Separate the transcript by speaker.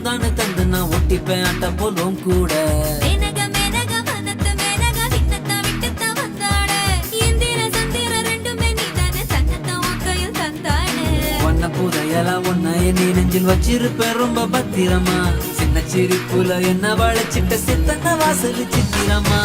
Speaker 1: தானே தந்து நான் ஒட்டிப்பேன் அட்ட போலும் கூட புதையெல்லாம் ஒன்ன நீ நெஞ்சில் வச்சிருப்பேன் ரொம்ப பத்திரமா சின்ன சிரிப்புல என்ன வளைச்சிட்ட சித்தன வாசல் சித்திரமா